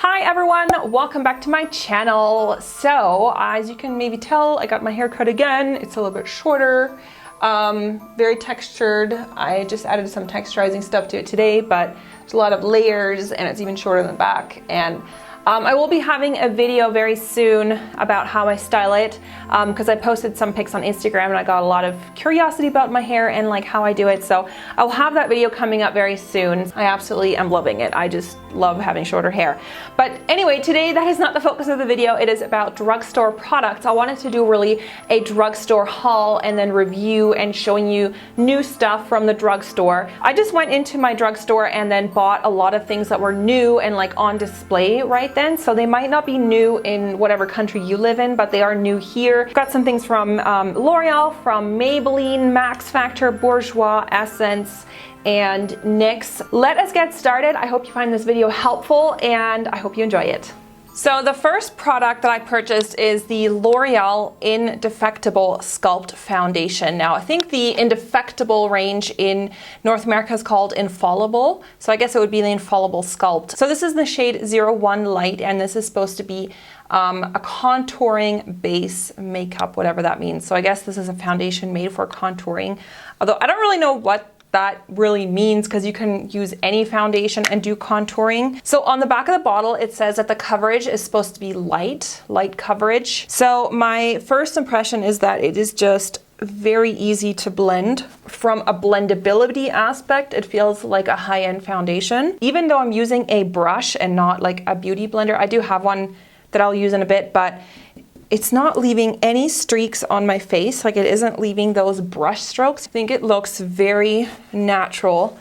Hi everyone, welcome back to my channel. So as you can maybe tell, I got my hair cut again. It's a little bit shorter, very textured. I just added some texturizing stuff to it today, but there's a lot of layers and it's even shorter in the back. And I will be having a video very soon about how I style it because I posted some pics on Instagram and I got a lot of curiosity about my hair and like how I do it. So I'll have that video coming up very soon. I absolutely am loving it. I just love having shorter hair. But anyway, today that is not the focus of the video. It is about drugstore products. I wanted to do really a drugstore haul and then review and showing you new stuff from the drugstore. I just went into my drugstore and then bought a lot of things that were new and like on display right then. So they might not be new in whatever country you live in, but they are new here. Got some things from L'Oreal, from Maybelline, Max Factor, Bourjois, Essence, and NYX. Let us get started. I hope you find this video helpful and I hope you enjoy it. So the first product that I purchased is the L'Oreal Indefectible Sculpt Foundation. Now I think the Indefectible range in North America is called Infallible, so I guess it would be the Infallible Sculpt. So this is the shade 01 Light and this is supposed to be a contouring base makeup, whatever that means. So I guess this is a foundation made for contouring, although I don't really know what that really means because you can use any foundation and do contouring. So on the back of the bottle it says that the coverage is supposed to be light coverage. So my first impression is that it is just very easy to blend. From a blendability aspect, it feels like a high-end foundation. Even though I'm using a brush and not like a beauty blender, I do have one that I'll use in a bit, but it's not leaving any streaks on my face, like it isn't leaving those brush strokes. I think it looks very natural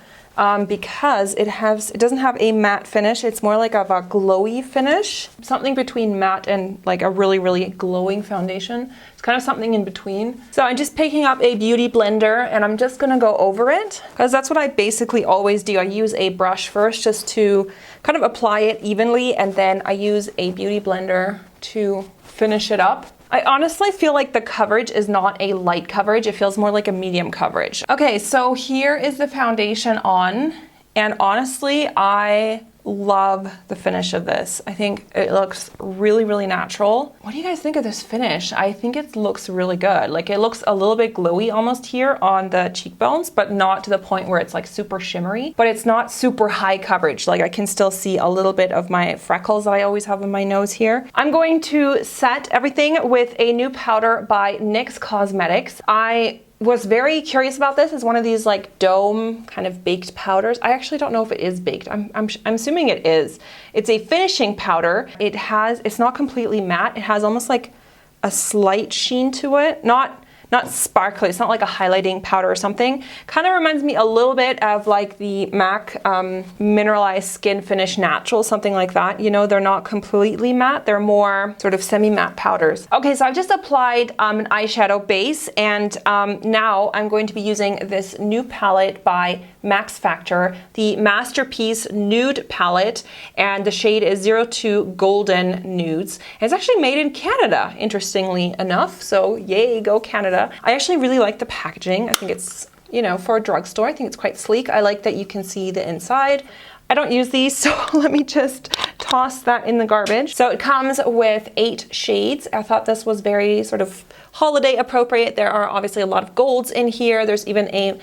because it doesn't have a matte finish. It's more like of a glowy finish. Something between matte and like a really, really glowing foundation. It's kind of something in between. So I'm just picking up a beauty blender and I'm just gonna go over it because that's what I basically always do. I use a brush first just to kind of apply it evenly and then I use a beauty blender to finish it up. I honestly feel like the coverage is not a light coverage. It feels more like a medium coverage. Okay, so here is the foundation on, and honestly, I love the finish of this. I think it looks really, really natural. What do you guys think of this finish? I think it looks really good. Like it looks a little bit glowy almost here on the cheekbones, but not to the point where it's like super shimmery, but it's not super high coverage. Like I can still see a little bit of my freckles that I always have on my nose here. I'm going to set everything with a new powder by NYX Cosmetics. I was very curious about this. It's one of these like dome kind of baked powders. I actually don't know if it is baked. I'm assuming it is. It's a finishing powder. It's not completely matte. It has almost like a slight sheen to it. Not sparkly, it's not like a highlighting powder or something. Kind of reminds me a little bit of like the MAC Mineralized Skin Finish Natural, something like that. You know, they're not completely matte, they're more sort of semi-matte powders. Okay, so I've just applied an eyeshadow base and now I'm going to be using this new palette by Max Factor, the Masterpiece Nude palette, and the shade is 02 Golden Nudes. And it's actually made in Canada, interestingly enough, so yay, go Canada. I actually really like the packaging. I think it's, you know, for a drugstore, I think it's quite sleek. I like that you can see the inside. I don't use these, so let me just toss that in the garbage. So it comes with 8 shades. I thought this was very sort of holiday appropriate. There are obviously a lot of golds in here. There's even a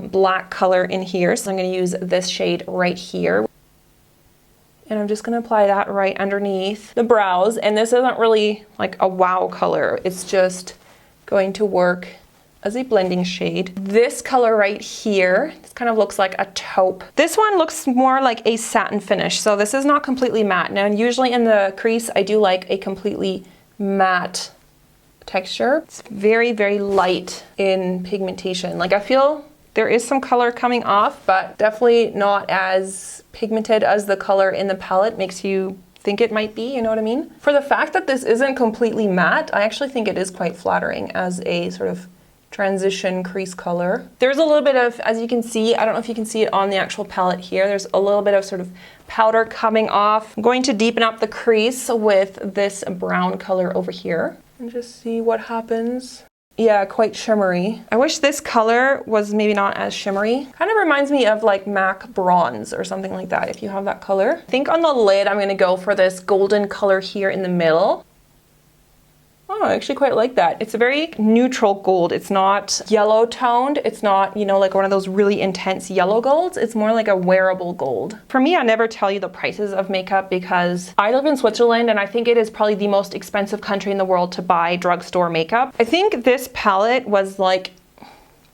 black color in here. So I'm gonna use this shade right here. And I'm just gonna apply that right underneath the brows. And this isn't really like a wow color. It's just going to work as a blending shade. This color right here, this kind of looks like a taupe. This one looks more like a satin finish, so this is not completely matte. Now, usually in the crease, I do like a completely matte texture. It's very, very light in pigmentation. Like I feel there is some color coming off, but definitely not as pigmented as the color in the palette makes you think it might be, you know what I mean? For the fact that this isn't completely matte, I actually think it is quite flattering as a sort of transition crease color. There's a little bit of, as you can see, I don't know if you can see it on the actual palette here, there's a little bit of sort of powder coming off. I'm going to deepen up the crease with this brown color over here and just see what happens. Yeah, quite shimmery. I wish this color was maybe not as shimmery. Kind of reminds me of like MAC Bronze or something like that, if you have that color. I think on the lid, I'm gonna go for this golden color here in the middle. Oh, I actually quite like that. It's a very neutral gold. It's not yellow toned. It's not, you know, like one of those really intense yellow golds. It's more like a wearable gold. For me, I never tell you the prices of makeup because I live in Switzerland and I think it is probably the most expensive country in the world to buy drugstore makeup. I think this palette was like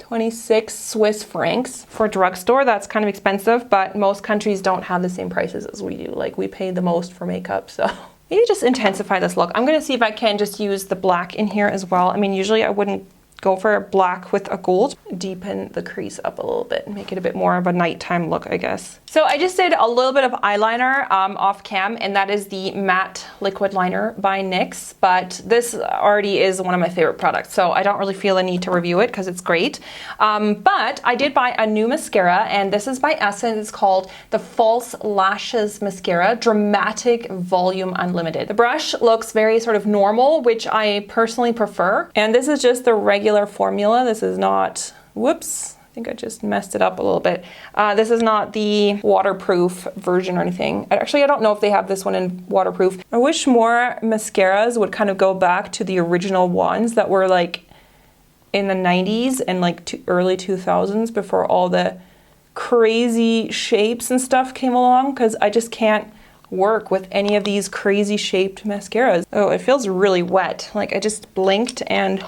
26 Swiss francs for drugstore. That's kind of expensive, but most countries don't have the same prices as we do. Like we pay the most for makeup, so. Maybe just intensify this look. I'm gonna see if I can just use the black in here as well. I mean, usually I wouldn't go for a black with a gold. Deepen the crease up a little bit and make it a bit more of a nighttime look, I guess. So I just did a little bit of eyeliner off cam, and that is the matte liquid liner by NYX, but this already is one of my favorite products, so I don't really feel the need to review it because it's great. But I did buy a new mascara, and this is by Essence. It's called the False Lashes Mascara Dramatic Volume Unlimited. The brush looks very sort of normal, which I personally prefer, and this is just the regular formula. This is not, whoops, I think I just messed it up a little bit. This is not the waterproof version or anything. Actually, I don't know if they have this one in waterproof. I wish more mascaras would kind of go back to the original ones that were like in the 90s and like early 2000s before all the crazy shapes and stuff came along, because I just can't work with any of these crazy shaped mascaras. Oh, it feels really wet. Like I just blinked and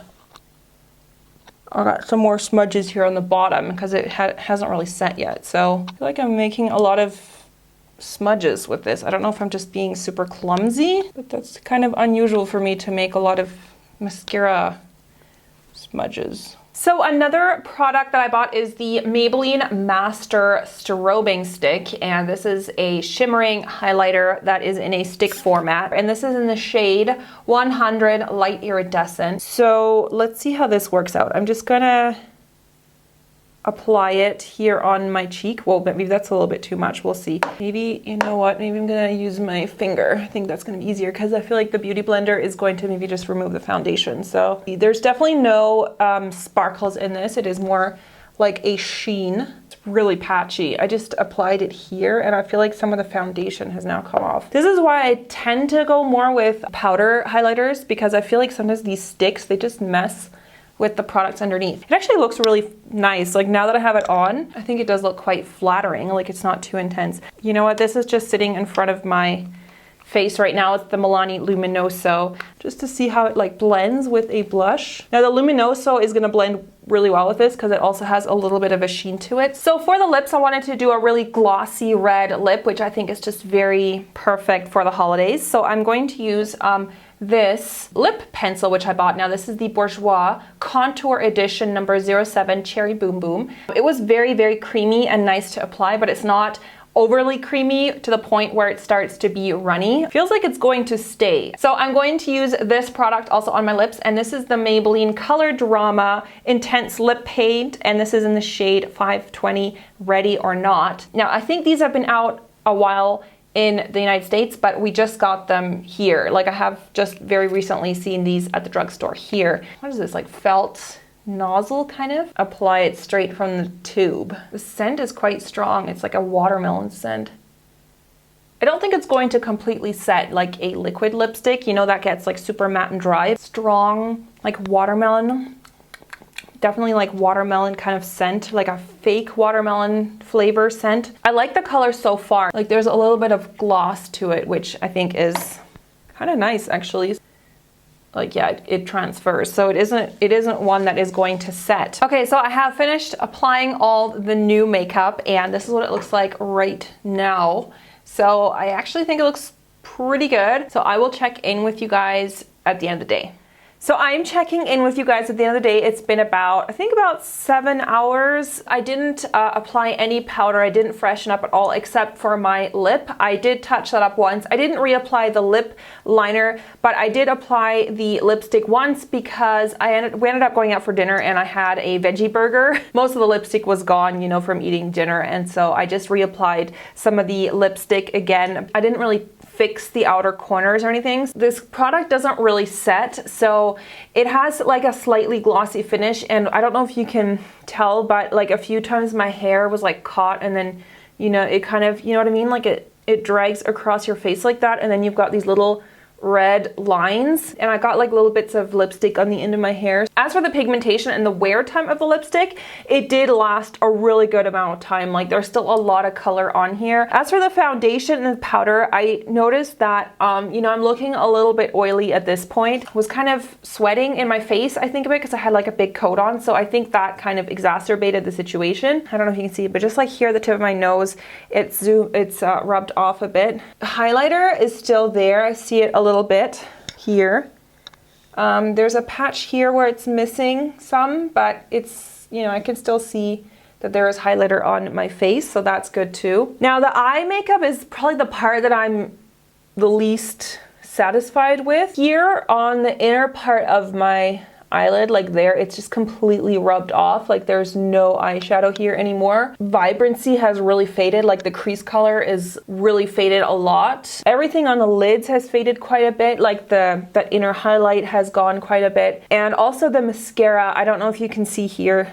I got some more smudges here on the bottom because it hasn't really set yet. So I feel like I'm making a lot of smudges with this. I don't know if I'm just being super clumsy, but that's kind of unusual for me to make a lot of mascara smudges. So another product that I bought is the Maybelline Master Strobing Stick, and this is a shimmering highlighter that is in a stick format, and this is in the shade 100 Light Iridescent. So let's see how this works out. I'm just gonna apply it here on my cheek. Well, maybe that's a little bit too much. We'll see. Maybe, you know what? Maybe I'm gonna use my finger. I think that's gonna be easier because I feel like the Beauty Blender is going to maybe just remove the foundation. So there's definitely no sparkles in this. It is more like a sheen. It's really patchy. I just applied it here and I feel like some of the foundation has now come off. This is why I tend to go more with powder highlighters, because I feel like sometimes these sticks, they just mess with the products underneath. It actually looks really nice. Like now that I have it on, I think it does look quite flattering. Like it's not too intense. You know what? This is just sitting in front of my face right now. It's the Milani Luminoso, just to see how it like blends with a blush. Now the Luminoso is gonna blend really well with this because it also has a little bit of a sheen to it. So for the lips, I wanted to do a really glossy red lip, which I think is just very perfect for the holidays. So I'm going to use this lip pencil, which I bought. Now this is the Bourjois Contour Edition number 07 Cherry Boom Boom. It was very, very creamy and nice to apply, but it's not overly creamy to the point where it starts to be runny. Feels like it's going to stay. So I'm going to use this product also on my lips, and this is the Maybelline Color Drama Intense Lip Paint, and this is in the shade 520 Ready or Not. Now I think these have been out a while in the United States, but we just got them here. Like I have just very recently seen these at the drugstore here. What is this, like felt nozzle kind of? Apply it straight from the tube. The scent is quite strong. It's like a watermelon scent. I don't think it's going to completely set like a liquid lipstick, you know, that gets like super matte and dry. Strong, like watermelon. Definitely like watermelon kind of scent, like a fake watermelon flavor scent. I like the color so far. Like there's a little bit of gloss to it, which I think is kind of nice actually. Like yeah, it transfers. So it isn't one that is going to set. Okay, so I have finished applying all the new makeup, and this is what it looks like right now. So I actually think it looks pretty good. So I will check in with you guys at the end of the day. So I'm checking in with you guys at the end of the day. It's been about, I think about 7 hours. I didn't apply any powder. I didn't freshen up at all except for my lip. I did touch that up once. I didn't reapply the lip liner, but I did apply the lipstick once because we ended up going out for dinner and I had a veggie burger. Most of the lipstick was gone, you know, from eating dinner, and so I just reapplied some of the lipstick again. I didn't really fix the outer corners or anything. This product doesn't really set, so it has like a slightly glossy finish, and I don't know if you can tell, but like a few times my hair was like caught, and then, you know, it kind of, you know what I mean? Like it drags across your face like that, and then you've got these little red lines, and I got like little bits of lipstick on the end of my hair. As for the pigmentation and the wear time of the lipstick, it did last a really good amount of time. Like there's still a lot of color on here. As for the foundation and the powder, I noticed that you know, I'm looking a little bit oily at this point. Was kind of sweating in my face, I think, of it because I had like a big coat on, so I think that kind of exacerbated the situation. I don't know if you can see, but just like here, the tip of my nose, it's rubbed off a bit. The highlighter is still there. I see it a little bit here. There's a patch here where it's missing some, but it's, you know, I can still see that there is highlighter on my face, so that's good too. Now the eye makeup is probably the part that I'm the least satisfied with. Here on the inner part of my eyelid, like there, it's just completely rubbed off. Like there's no eyeshadow here anymore. Vibrancy has really faded. Like the crease color is really faded a lot. Everything on the lids has faded quite a bit. Like that inner highlight has gone quite a bit. And also the mascara, I don't know if you can see here,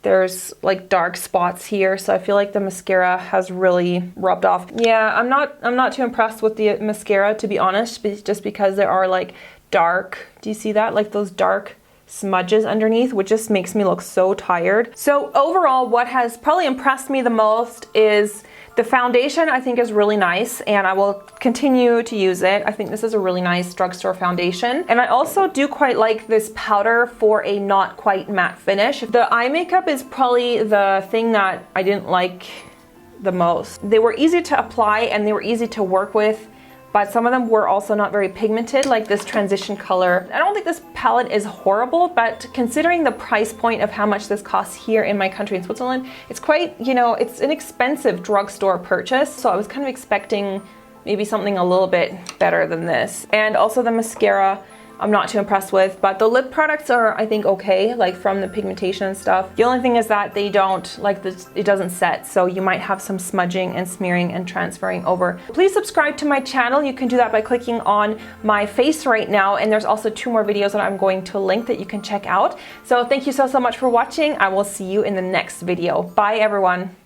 there's like dark spots here, so I feel like the mascara has really rubbed off. Yeah, I'm not too impressed with the mascara, to be honest, just because there are like dark, do you see that? Like those dark smudges underneath, which just makes me look so tired. So overall, what has probably impressed me the most is the foundation. I think is really nice, and I will continue to use it. I think this is a really nice drugstore foundation. And I also do quite like this powder for a not quite matte finish. The eye makeup is probably the thing that I didn't like the most. They were easy to apply and they were easy to work with, but some of them were also not very pigmented, like this transition color. I don't think this palette is horrible, but considering the price point of how much this costs here in my country in Switzerland, it's quite, you know, it's an expensive drugstore purchase. So I was kind of expecting maybe something a little bit better than this. And also the mascara, I'm not too impressed with, but the lip products are, I think, okay, like from the pigmentation and stuff. The only thing is that they don't, like this, it doesn't set, so you might have some smudging and smearing and transferring over. Please subscribe to my channel. You can do that by clicking on my face right now, and there's also 2 more videos that I'm going to link that you can check out. So thank you so much for watching. I will see you in the next video. Bye everyone.